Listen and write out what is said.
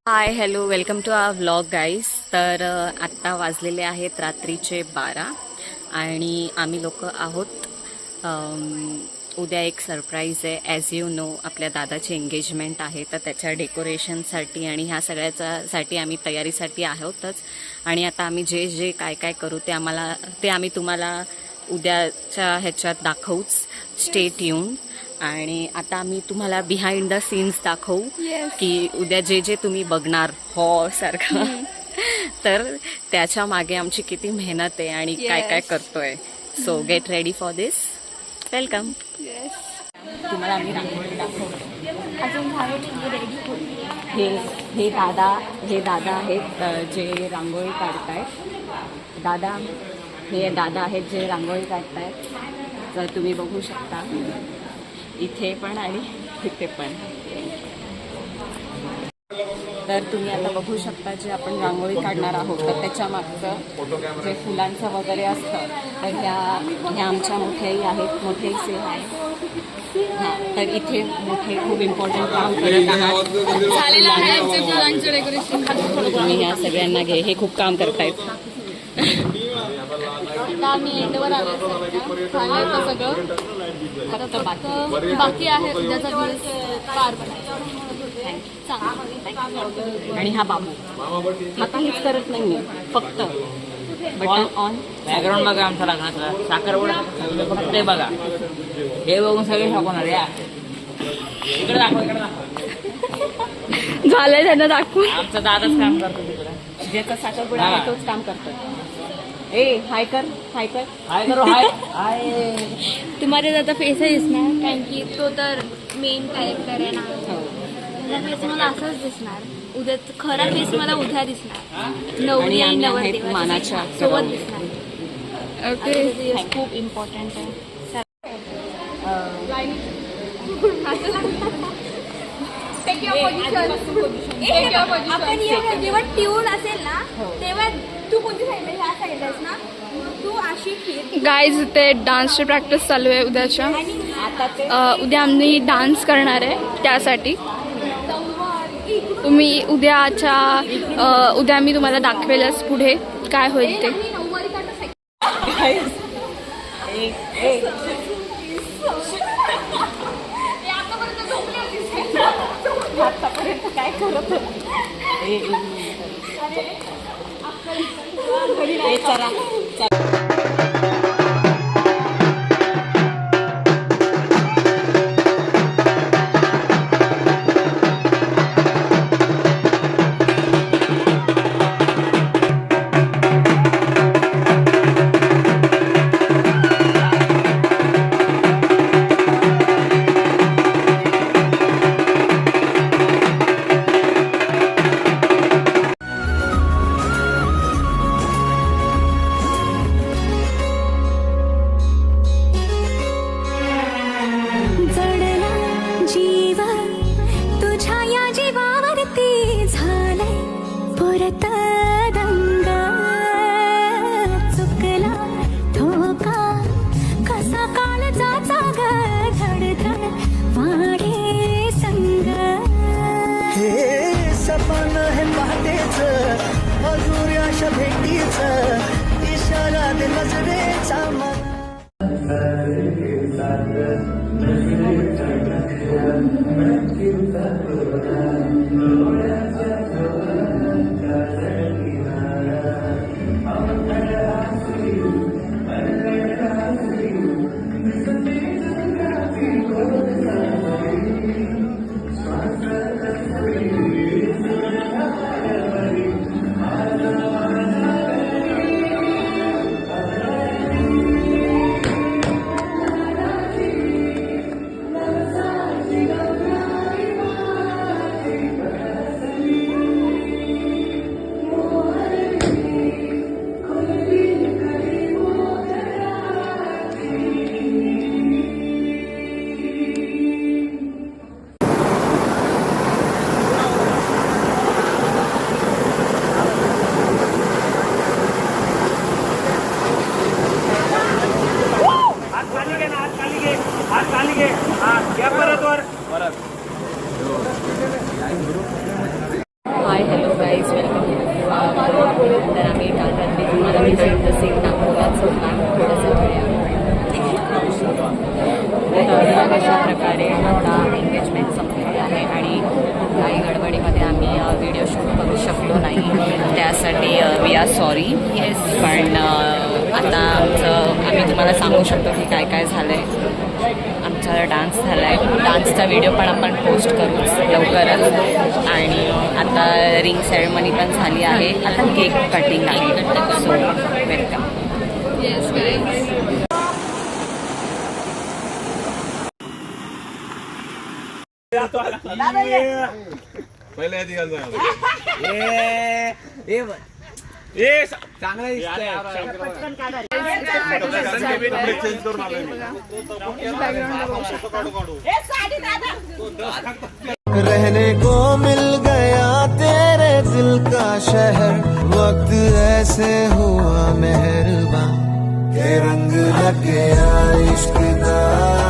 High hello welcome to our vlog guys. तर आत्ता वाजलेले आहेत रात्रीचे 12 आणि आम्ही लोक आहोत. उद्या एक सरप्राईज आहे. ॲज यू नो आपल्या दादाची एंगेजमेंट आहे, तर त्याच्या डेकोरेशनसाठी आणि ह्या सगळ्यासाठी आम्ही तयारीसाठी आहोतच. आणि आता आम्ही जे जे काय काय करू ते आम्ही तुम्हाला उद्याच्या ह्याच्यात दाखवूच. Stay tune. आणि आता आम्ही तुम्हाला बिहाइंड द सीन्स दाखवू की उद्या जे जे तुम्ही बघणार सारखं तर त्याच्या मागे आमची किती मेहनत आहे आणि काय काय करतोय. So get ready for this. Welcome. तुम्हाला आम्ही रांगोळी दाखवतो. हे दादा आहेत जे रांगोळी काढतायत. हे दादा आहेत जे रांगोळी काढतायत. तर तुम्ही बघू शकता इथे पण आणि इथे पण. तर तुम्ही आता बघू शकता जे आपण रांगोळी काढणार आहोत तर त्याच्या मागचं जे फुलांचं वगैरे असतं तर ह्या आमच्या मोठ्याही आहेत. मोठे से आहे. हां, तर इथे मोठे खूप इम्पॉर्टंट काम करत आहात. तुम्ही ह्या सगळ्यांना घे. हे खूप काम करतायत. आम्ही एंडवर आलो सगळं. फक्त बाकी आहे उद्याचा दिवस पार पडायचा. आणि हा बाबू हा काहीच करत नाहीये, फक्त बटन ऑन. बॅकग्राऊंड बघा आमचा लग्नाचा साखरपुडा फक्त ते बघा. हे बघून सगळे शकवणार या. इकडे दाखव, इकडे दाखव. झालंय त्यांना दाखवून. आमचा दादाच काम करतो तिकडे. ज्याचा साखरपुडा आहे तोच काम करतो. ए हाय कर, हाय कर. हाय करो, हाय हाय. तुम्हाला त्याचा फेस दिसणार कारण की तो तर मेन कॅरेक्टर आहे ना. त्याचा फेस मला असंच दिसणार. उद्या खरा फेस मला उद्या दिसणार. नवरी आणि नवरदेव मानाच्या सोबत दिसणार. ओके, खूप इम्पॉर्टंट आहे. आपण जेव्हा ट्यून असेल ना तेव्हा तू कोणती साईडला, ह्या साईडलाच ना, तू अशी फिर. गाईज इथे डान्सची प्रॅक्टिस चालू आहे उद्याच्या. उद्या आम्ही डान्स करणार आहे. त्यासाठी तुम्ही उद्या मी तुम्हाला दाखवेलच पुढे काय होईल ते. काय करत इशारा दे नजरेचा व्हिडिओ पण आपण पोस्ट करूच लवकरच. आणि आता रिंग सेरेमनी पण झाली आहे, आता केक कटिंग आहे. So welcome. Yes guys. पहिले चांगला रहने को मिल गया तेरे दिल का शहर, वक्त ऐसे हुआ मेहरबान के रंग लग गया इश्क का.